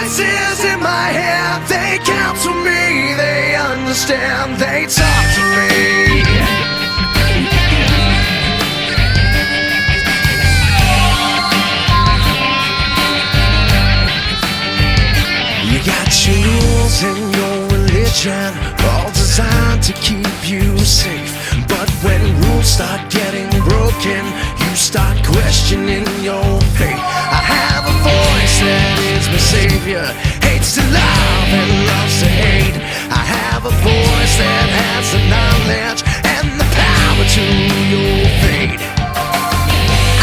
voices in my head, they counsel me, they understand, they talk to me. You got your rules and your religion, all designed to keep you safe. But when rules start getting broken, you start questioning your faith. I have a voice that is my savior, hates to love and loves to hate. I have a voice that has the knowledge and the power to your fate.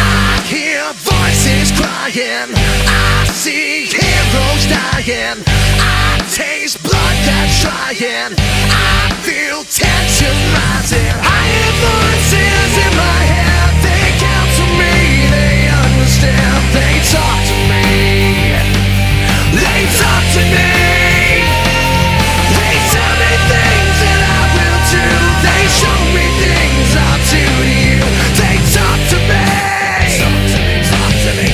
I hear voices crying, I see heroes dying, I taste blood that's trying, I feel tension rising. I hear voices in my head, they counsel me, they understand, they talk to me, they talk to me, they tell me things that I will do, they show me things I'll do to you, they talk to me. They talk to me.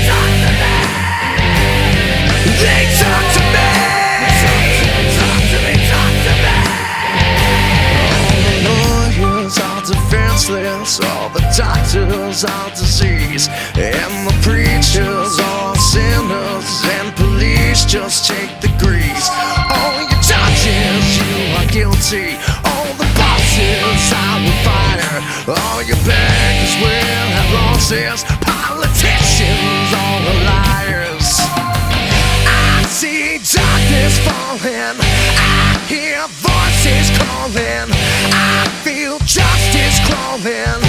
All the lawyers are defenseless, all the doctors are disease, and the preachers are sinners, and police just take the grease. All your judges, you are guilty, all the bosses I will fire, all your bankers will have losses, politicians all are liars. I see darkness falling, I hear voices calling, I feel justice crawling.